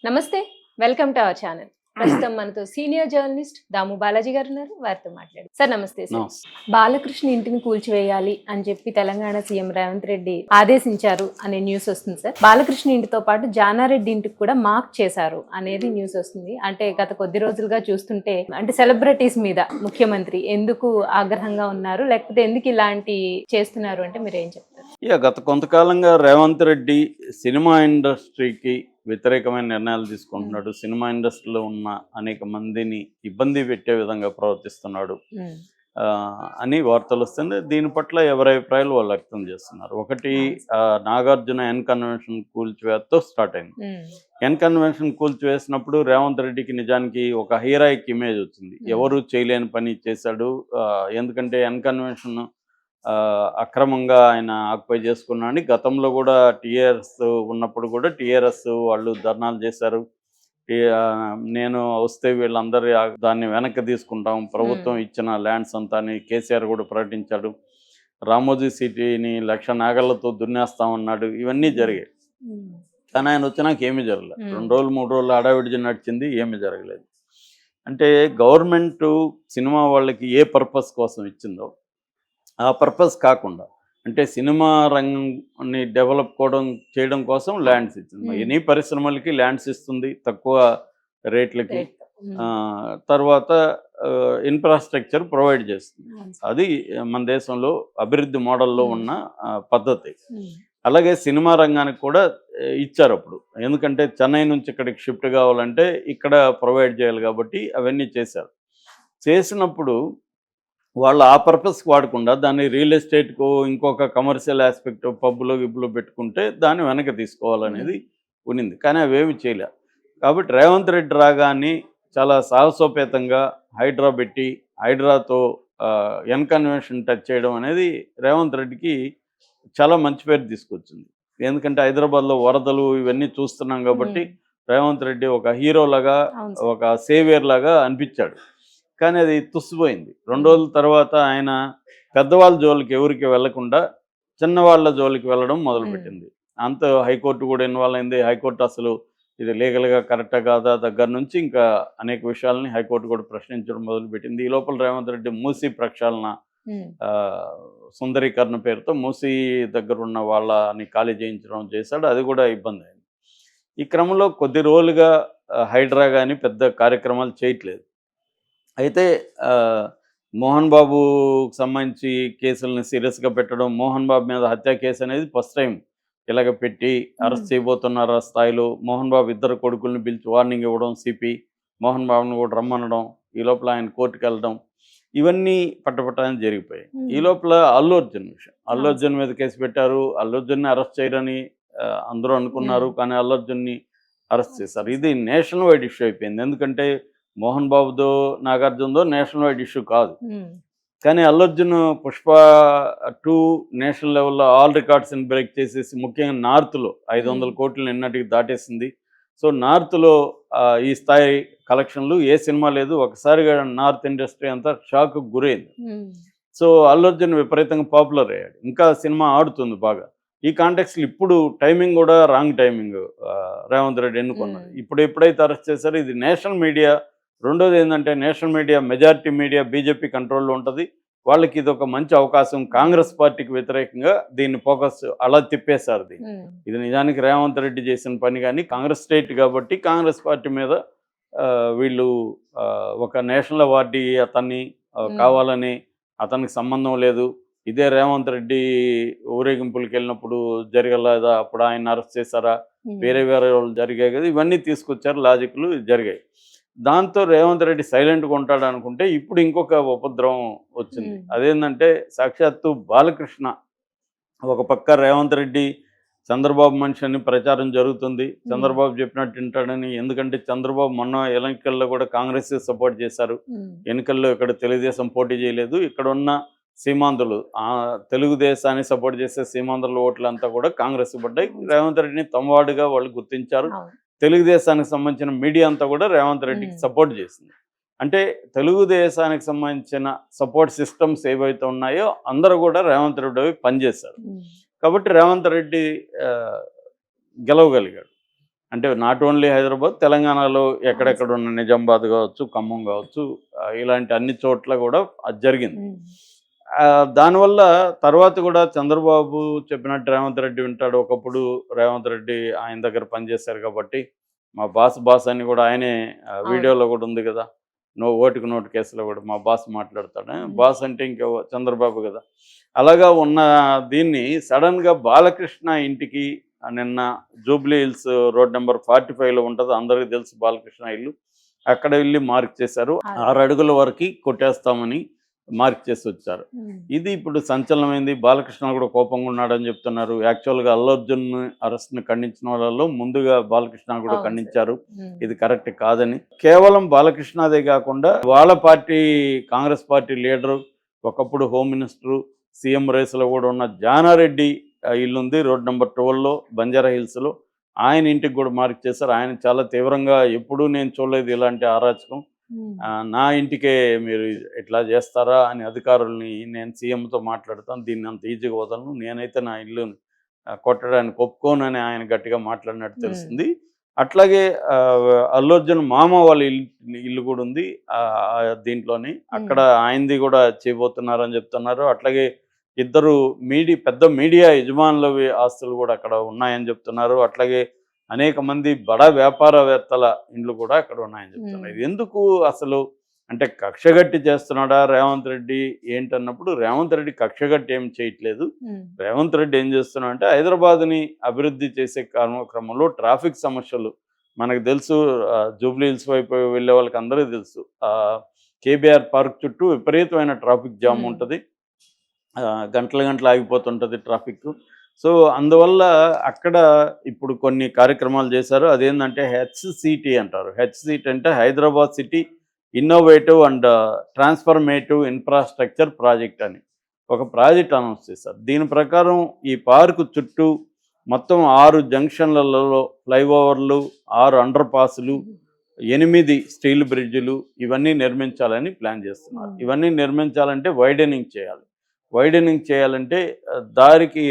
నమస్తే. Welcome to our channel. ప్రస్తుతం మనతో సీనియర్ జర్నలిస్ట్ దాము బాలాజీ గారు ఉన్నారు. వారితో మాట్లాడదాం. సార్ నమస్తే సార్. నమస్తే. బాలకృష్ణ ఇంటిని కూల్చివేయాలి అని చెప్పి తెలంగాణ సీఎం రేవంత్ రెడ్డి ఆదేశించారు అనే న్యూస్ వస్తుంది సార్. బాలకృష్ణ ఇంటితో పాటు జానారెడ్డి ఇంటికి కూడా మార్క్ చేశారు అనేది న్యూస్ వస్తుంది. అంటే గత కొద్ది రోజులుగా చూస్తుంటే అంటే సెలబ్రిటీస్ మీద ముఖ్యమంత్రి ఎందుకు ఆగ్రహంగా ఉన్నారు, లేకపోతే ఎందుకు ఇలాంటి చేస్తున్నారు అంటే మీరు ఏం చెప్తారు? గత కొంతకాలంగా రేవంత్ రెడ్డి సినిమా ఇండస్ట్రీకి వ్యతిరేకమైన నిర్ణయాలు తీసుకుంటున్నాడు. సినిమా ఇండస్ట్రీలో ఉన్న అనేక మందిని ఇబ్బంది పెట్టే విధంగా ప్రవర్తిస్తున్నాడు అని వార్తలు వస్తుంది. దీని పట్ల ఎవరి అభిప్రాయాలు వాళ్ళు వ్యక్తం చేస్తున్నారు. ఒకటి, నాగార్జున ఎన్ కన్వెన్షన్ కూల్చివేతతో స్టార్ట్ అయింది. ఎన్ కన్వెన్షన్ కూల్చివేసినప్పుడు రేవంత్ రెడ్డికి నిజానికి ఒక హీరోయిక్ ఇమేజ్ వచ్చింది. ఎవరు చేయలేని పని చేశాడు. ఎందుకంటే ఎన్ కన్వెన్షన్ అక్రమంగా ఆయన ఆక్యుపై చేసుకున్నాడని గతంలో కూడా టీఆర్ఎస్ ఉన్నప్పుడు కూడా టీఆర్ఎస్ వాళ్ళు ధర్నాలు చేశారు. నేను వస్తే వీళ్ళందరూ దాన్ని వెనక్కి తీసుకుంటాం, ప్రభుత్వం ఇచ్చిన ల్యాండ్స్ అంతా అని కేసీఆర్ కూడా ప్రకటించాడు. రామోజీ సిటీని 1,00,000 నాగళ్లతో దున్నేస్తామన్నాడు. ఇవన్నీ జరిగాయి. కానీ ఆయన వచ్చినాక ఏమీ జరగలేదు. 2 రోజులు 3 రోజులు హడావిడి నడిచింది, ఏమీ జరగలేదు. అంటే గవర్నమెంట్ సినిమా వాళ్ళకి ఏ పర్పస్ కోసం ఇచ్చిందో ఆ పర్పస్ కాకుండా, అంటే సినిమా రంగాన్ని డెవలప్ చేయడం కోసం ల్యాండ్స్ ఇచ్చింది. ఎనీ పరిశ్రమలకి ల్యాండ్స్ ఇస్తుంది తక్కువ రేట్లకి. తర్వాత ఇన్ఫ్రాస్ట్రక్చర్ ప్రొవైడ్ చేస్తుంది. అది మన దేశంలో అభివృద్ధి మోడల్లో ఉన్న పద్ధతి. అలాగే సినిమా రంగానికి కూడా ఇచ్చారు అప్పుడు. ఎందుకంటే చెన్నై నుంచి ఇక్కడికి షిఫ్ట్ కావాలంటే ఇక్కడ ప్రొవైడ్ చేయాలి కాబట్టి అవన్నీ చేశారు. చేసినప్పుడు వాళ్ళు ఆ పర్పస్కి వాడకుండా దాన్ని రియల్ ఎస్టేట్కు ఇంకొక కమర్షియల్ ఆస్పెక్ట్ పబ్బులో గిబ్బులో పెట్టుకుంటే దాన్ని వెనక్కి తీసుకోవాలనేది ఉన్నింది. కానీ అవేమి చేయలే. కాబట్టి రేవంత్ రెడ్డి రాగానే చాలా సాహసోపేతంగా హైడ్రా పెట్టి హైడ్రాతో ఎన్ కన్వెన్షన్ టచ్ చేయడం అనేది రేవంత్ రెడ్డికి చాలా మంచి పేరు తీసుకొచ్చింది. ఎందుకంటే హైదరాబాద్లో వరదలు ఇవన్నీ చూస్తున్నాం కాబట్టి రేవంత్ రెడ్డి ఒక హీరోలాగా, ఒక సేవియర్ లాగా అనిపించాడు. కానీ అది తుస్సిపోయింది. 2 రోజుల తర్వాత ఆయన పెద్దవాళ్ళ జోలికి ఎవరికి వెళ్లకుండా చిన్నవాళ్ళ జోలికి వెళ్ళడం మొదలుపెట్టింది. అంత హైకోర్టు కూడా ఇన్వాల్వ్ అయింది. హైకోర్టు అసలు ఇది లీగల్గా కరెక్టా కాదా దగ్గర నుంచి ఇంకా అనేక విషయాలని హైకోర్టు కూడా ప్రశ్నించడం మొదలుపెట్టింది. ఈ లోపల రేవంత్ రెడ్డి మూసీ ప్రక్షాళన సుందరీకరణ పేరుతో మూసీ దగ్గర ఉన్న వాళ్ళని ఖాళీ చేయించడం చేశాడు. అది కూడా ఇబ్బంది అయింది. ఈ క్రమంలో కొద్ది రోజులుగా హైడ్రా కానీ పెద్ద కార్యక్రమాలు చేయట్లేదు. అయితే మోహన్ బాబుకి సంబంధించి కేసులను సీరియస్గా పెట్టడం, మోహన్ బాబు మీద హత్య కేసు అనేది ఫస్ట్ టైం ఇలాగ పెట్టి అరెస్ట్ చేయబోతున్నారు ఆ స్థాయిలో. మోహన్ బాబు ఇద్దరు కొడుకుల్ని పిలిచి వార్నింగ్ ఇవ్వడం, సిపి మోహన్ బాబుని కూడా రమ్మనడం, ఈ లోపల ఆయన కోర్టుకు వెళ్ళడం, ఇవన్నీ పట్టపట్టాలని జరిగిపోయాయి. ఈ లోపల అల్లు అర్జున్ విషయం, అల్లు అర్జున్ మీద కేసు పెట్టారు. అల్లు అర్జున్ని అరెస్ట్ చేయరని అందరూ అనుకున్నారు, కానీ అల్లు అర్జున్ని అరెస్ట్ చేశారు. ఇది నేషనల్ వైడ్ ఇష్యూ అయిపోయింది. ఎందుకంటే మోహన్ బాబుదో నాగార్జునదో నేషనల్ వైడ్ ఇష్యూ కాదు. కానీ అల్లు అర్జున్ పుష్ప 2 నేషనల్ లెవెల్లో ఆల్ రికార్డ్స్ని బ్రేక్ చేసేసి ముఖ్యంగా నార్త్లో 500 కోట్లు నిన్నటికి దాటేసింది. సో నార్త్లో ఈ స్థాయి కలెక్షన్లు ఏ సినిమా లేదు. ఒకసారిగా నార్త్ ఇండస్ట్రీ అంతా షాక్కు గురైంది. సో అల్లు అర్జున్ విపరీతంగా పాపులర్ అయ్యాడు. ఇంకా సినిమా ఆడుతుంది బాగా. ఈ కాంటెక్స్లో ఇప్పుడు టైమింగ్ కూడా రాంగ్ టైమింగ్ రేవంత్ రెడ్డి ఎన్నుకున్నాడు. ఎప్పుడైతే అరెస్ట్ చేశారో ఇది నేషనల్ మీడియా. రెండోది ఏంటంటే national media, majority media BJP కంట్రోల్లో ఉంటుంది. వాళ్ళకి ఇది ఒక మంచి అవకాశం. కాంగ్రెస్ పార్టీకి వ్యతిరేకంగా దీన్ని ఫోకస్ అలా తిప్పేశారు. ఇది నిజానికి రేవంత్ రెడ్డి చేసిన పని, కానీ కాంగ్రెస్ స్టేట్ కాబట్టి కాంగ్రెస్ పార్టీ మీద వీళ్ళు ఒక నేషనల్ అవార్డీ అతన్ని కావాలని, అతనికి సంబంధం లేదు, ఇదే రేవంత్ రెడ్డి ఊరేగింపులకు వెళ్ళినప్పుడు జరగలేదా, అప్పుడు ఆయన అరెస్ట్ చేశారా, వేరే వాళ్ళు జరిగాయి కదా, ఇవన్నీ తీసుకొచ్చారు, లాజిక్లు జరిగాయి. దాంతో రేవంత్ రెడ్డి సైలెంట్గా ఉంటాడు అనుకుంటే ఇప్పుడు ఇంకొక ఉపద్రవం వచ్చింది. అదేంటంటే సాక్షాత్తు బాలకృష్ణ ఒక పక్క రేవంత్ రెడ్డి చంద్రబాబు మనిషి అని ప్రచారం జరుగుతుంది. చంద్రబాబు చెప్పినట్టు వింటాడని. ఎందుకంటే చంద్రబాబు మొన్న ఎన్నికల్లో కూడా కాంగ్రెస్ సపోర్ట్ చేశారు. ఎన్నికల్లో ఇక్కడ తెలుగుదేశం పోటీ చేయలేదు. ఇక్కడ ఉన్న సీమాంధ్రులు తెలుగుదేశాన్ని సపోర్ట్ చేసే సీమాంధ్రుల ఓట్లంతా కూడా కాంగ్రెస్ పడ్డాయి. రేవంత్ రెడ్డిని తమవాడుగా వాళ్ళు గుర్తించారు. తెలుగుదేశానికి సంబంధించిన మీడియా అంతా కూడా రేవంత్ రెడ్డికి సపోర్ట్ చేసింది. అంటే తెలుగుదేశానికి సంబంధించిన సపోర్ట్ సిస్టమ్స్ ఏవైతే ఉన్నాయో అందరూ కూడా రేవంత్ రెడ్డి పనిచేశారు. కాబట్టి రేవంత్ రెడ్డి గెలవగలిగాడు. అంటే నాట్ ఓన్లీ హైదరాబాద్, తెలంగాణలో ఎక్కడెక్కడ ఉన్న నిజామాబాద్ కావచ్చు, ఖమ్మం కావచ్చు, ఇలాంటి అన్ని చోట్ల కూడా అది జరిగింది. దానివల్ల తర్వాత కూడా చంద్రబాబు చెప్పినట్టు రేవంత్ రెడ్డి వింటాడు. ఒకప్పుడు రేవంత్ రెడ్డి ఆయన దగ్గర పనిచేశారు కాబట్టి మా బాస్ అని కూడా ఆయనే వీడియోలో కూడా ఉంది కదా, ఓటుకు నోటు కేసులో కూడా మా బాస్ మాట్లాడతాడు. బాస్ అంటే చంద్రబాబు కదా. అలాగా ఉన్న దీన్ని సడన్గా బాలకృష్ణ ఇంటికి నిన్న జూబ్లీ హిల్స్ రోడ్ నెంబర్ 45లో ఉంటుంది, అందరికీ తెలుసు బాలకృష్ణ ఇల్లు. అక్కడ వెళ్ళి మార్క్ చేశారు. 6 అడుగుల వరకు కొట్టేస్తామని మార్క్ చేసి వచ్చారు. ఇది ఇప్పుడు సంచలనమైంది. బాలకృష్ణ కూడా కోపంగా ఉన్నాడని చెప్తున్నారు. యాక్చువల్గా అల్లు అర్జున్ అరెస్ట్ని ఖండించిన వాళ్ళలో ముందుగా బాలకృష్ణ కూడా ఖండించారు. ఇది కరెక్ట్ కాదని. కేవలం బాలకృష్ణదే కాకుండా వాళ్ళ పార్టీ కాంగ్రెస్ పార్టీ లీడరు, ఒకప్పుడు హోమ్ మినిస్టరు, సీఎం రేసులో కూడా ఉన్న జానారెడ్డి ఇల్లుంది రోడ్ నెంబర్ 12లో బంజారా హిల్స్లో. ఆయన ఇంటికి కూడా మార్క్ చేశారు. ఆయన చాలా తీవ్రంగా ఎప్పుడూ నేను చూడలేదు ఇలాంటి అరాచకం, నా ఇంటికే మీరు ఇట్లా చేస్తారా అని అధికారుల్ని నేను సీఎంతో మాట్లాడతాను, దీన్ని అంత ఈజీగా వదలను, నేనైతే నా ఇల్లుని కొట్టడానికి ఒప్పుకోనని ఆయన గట్టిగా మాట్లాడినట్టు తెలుస్తుంది. అట్లాగే అల్లు అర్జున్ మామ వాళ్ళ ఇల్లు కూడా ఉంది దీంట్లోని, అక్కడ ఆయనది కూడా చేయబోతున్నారని చెప్తున్నారు. అట్లాగే ఇద్దరు పెద్ద మీడియా యజమానులవి ఆస్తులు కూడా అక్కడ ఉన్నాయని చెప్తున్నారు. అట్లాగే అనేక మంది బడా వ్యాపారవేత్తల ఇండ్లు కూడా అక్కడ ఉన్నాయని చెప్తున్నారు. ఇది ఎందుకు అసలు అంటే కక్షగట్టి చేస్తున్నాడా రేవంత్ రెడ్డి ఏంటన్నప్పుడు, రేవంత్ రెడ్డి కక్షగట్టి ఏం చేయట్లేదు. రేవంత్ రెడ్డి ఏం చేస్తున్నాడు అంటే హైదరాబాద్ని అభివృద్ధి చేసే క్రమంలో ట్రాఫిక్ సమస్యలు మనకు తెలుసు. జూబ్లీ హిల్స్ వైపు వెళ్ళే వాళ్ళకి అందరికీ తెలుసు, కేబీఆర్ పార్క్ చుట్టూ విపరీతమైన ట్రాఫిక్ జామ్ ఉంటుంది, గంటలు ఆగిపోతుంటుంది ట్రాఫిక్. సో అందువల్ల అక్కడ ఇప్పుడు కొన్ని కార్యక్రమాలు చేశారు. అదేంటంటే హెచ్సిటి అంటారు. హెచ్సిటి అంటే Hyderabad city innovative and transformative infrastructure project అని ఒక ప్రాజెక్ట్ అనౌన్స్ చేశారు. దీని ప్రకారం ఈ పార్కు చుట్టూ మొత్తం 6 జంక్షన్లలో ఫ్లైఓవర్లు, 6 అండర్ పాస్లు, 8 స్టీల్ బ్రిడ్జిలు ఇవన్నీ నిర్మించాలని ప్లాన్ చేస్తున్నారు. ఇవన్నీ నిర్మించాలంటే వైడనింగ్ చేయాలి. వైడనింగ్ చేయాలంటే దారికి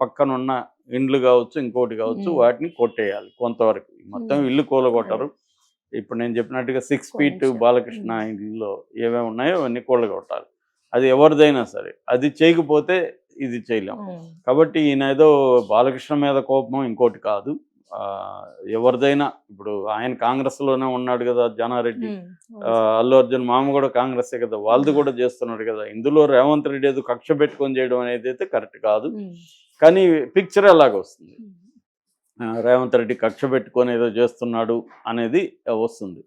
పక్కనున్న ఇండ్లు కావచ్చు, ఇంకోటి కావచ్చు, వాటిని కొట్టేయాలి కొంతవరకు. మొత్తం ఇల్లు కూలగొట్టరు. ఇప్పుడు నేను చెప్పినట్టుగా 6 ఫీట్ బాలకృష్ణ ఇల్లులో ఏమేమి ఉన్నాయో అవన్నీ కూలగొట్టాలి. అది ఎవరిదైనా సరే. అది చేయకపోతే ఇది చేయలేం. కాబట్టి ఈయన ఏదో బాలకృష్ణ మీద కోపం ఇంకోటి కాదు. ఎవరిదైనా ఇప్పుడు ఆయన కాంగ్రెస్లోనే ఉన్నాడు కదా జానారెడ్డి, అల్లు అర్జున్ మామ కూడా కాంగ్రెసే కదా, వాళ్ళది కూడా చేస్తున్నాడు కదా. ఇందులో రేవంత్ రెడ్డి ఏదో కక్ష పెట్టుకొని చేయడం అనేది అయితే కరెక్ట్ కాదు. కానీ పిక్చర్ ఎలాగ వస్తుంది, రేవంత్ రెడ్డి కక్ష పెట్టుకొని ఏదో చేస్తున్నాడు అనేది వస్తుంది.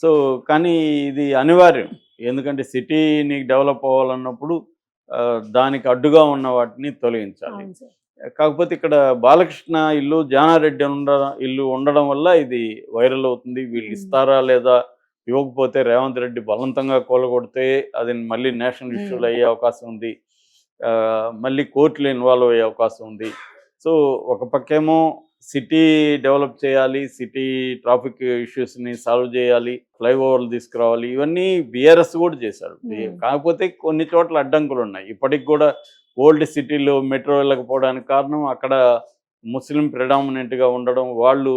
సో కానీ ఇది అనివార్యం. ఎందుకంటే సిటీ నీకు డెవలప్ అవ్వాలన్నప్పుడు దానికి అడ్డుగా ఉన్న వాటిని తొలగించాలి. కాకపోతే ఇక్కడ బాలకృష్ణ ఇల్లు, జానారెడ్డి ఇల్లు ఉండడం వల్ల ఇది వైరల్ అవుతుంది. వీళ్ళు ఇస్తారా లేదా, ఇవ్వకపోతే రేవంత్ రెడ్డి బలవంతంగా కూలగొడితే అది మళ్ళీ నేషనల్ ఇష్యూలు అయ్యే అవకాశం ఉంది, మళ్ళీ కోర్టులు ఇన్వాల్వ్ అయ్యే అవకాశం ఉంది. సో ఒక పక్కేమో సిటీ డెవలప్ చేయాలి, సిటీ ట్రాఫిక్ ఇష్యూస్ని సాల్వ్ చేయాలి, ఫ్లైఓవర్లు తీసుకురావాలి, ఇవన్నీ బీఆర్ఎస్ కూడా చేశారు. కాకపోతే కొన్ని చోట్ల అడ్డంకులు ఉన్నాయి. ఇప్పటికి కూడా ఓల్డ్ సిటీలో మెట్రో వెళ్ళకపోవడానికి కారణం అక్కడ ముస్లిం ప్రిడామినెంట్గా ఉండడం, వాళ్ళు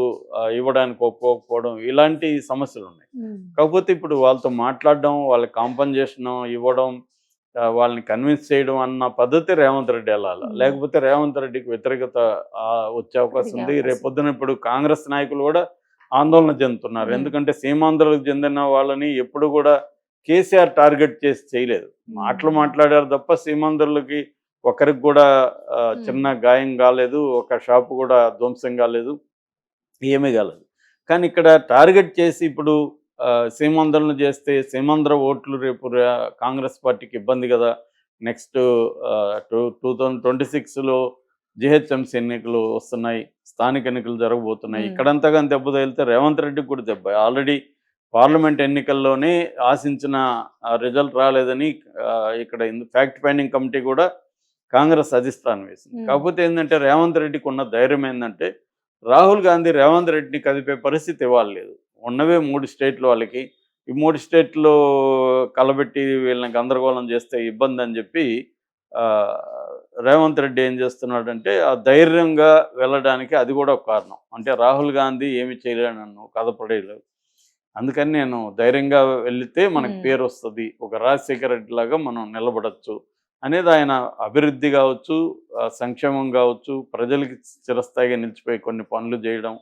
ఇవ్వడానికి ఒప్పుకోకపోవడం, ఇలాంటి సమస్యలు ఉన్నాయి. కాకపోతే ఇప్పుడు వాళ్ళతో మాట్లాడడం, వాళ్ళకి కాంపన్సేషన్ ఇవ్వడం, వాళ్ళని కన్విన్స్ చేయడం అన్న పద్ధతి రేవంత్ రెడ్డి వెళ్ళాలి. లేకపోతే రేవంత్ రెడ్డికి వ్యతిరేకత వచ్చే అవకాశం ఉంది. రేపొద్దున ఇప్పుడు కాంగ్రెస్ నాయకులు కూడా ఆందోళన చెందుతున్నారు. ఎందుకంటే సీమాంధ్రులకు చెందిన వాళ్ళని ఎప్పుడు కూడా కేసీఆర్ టార్గెట్ చేసి చేయలేదు. మాట్లాడారు తప్ప సీమాంధ్రులకి ఒకరికి కూడా చిన్న గాయం కాలేదు, ఒక షాపు కూడా ధ్వంసం కాలేదు, ఏమీ కాలేదు. కానీ ఇక్కడ టార్గెట్ చేసి ఇప్పుడు సీమాంధ్రను చేస్తే సీమాంధ్ర ఓట్లు రేపు కాంగ్రెస్ పార్టీకి ఇబ్బంది కదా. నెక్స్ట్ 2026లో జిహెచ్ఎంసీ ఎన్నికలు వస్తున్నాయి, స్థానిక ఎన్నికలు జరగబోతున్నాయి. ఇక్కడంతా కానీ దెబ్బ తగిలితే రేవంత్ రెడ్డికి కూడా దెబ్బ. ఆల్రెడీ పార్లమెంట్ ఎన్నికల్లోనే ఆశించిన రిజల్ట్ రాలేదని ఇక్కడ ఫ్యాక్ట్ ఫైండింగ్ కమిటీ కూడా కాంగ్రెస్ అధిష్టానం వేసింది. కాకపోతే ఏంటంటే రేవంత్ రెడ్డికి ఉన్న ధైర్యం ఏంటంటే రాహుల్ గాంధీ రేవంత్ రెడ్డిని కదిపే పరిస్థితి ఇవ్వలేదు. ఉన్నవే 3 స్టేట్లు వాళ్ళకి, ఈ 3 స్టేట్లో కలబెట్టి వీళ్ళని గందరగోళం చేస్తే ఇబ్బంది అని చెప్పి రేవంత్ రెడ్డి ఏం చేస్తున్నాడంటే ఆ ధైర్యంగా వెళ్ళడానికి అది కూడా ఒక కారణం. అంటే రాహుల్ గాంధీ ఏమి చేయలేడు నన్ను కథపడేయలేవు. అందుకని నేను ధైర్యంగా వెళితే మనకు ఉమ్. పేరు వస్తుంది, ఒక రాజశేఖర రెడ్డి లాగా మనం నిలబడచ్చు అనేది ఆయన అభివృద్ధి కావచ్చు, సంక్షేమం కావచ్చు, ప్రజలకి చిరస్థాయిగా నిలిచిపోయి కొన్ని పనులు చేయడం,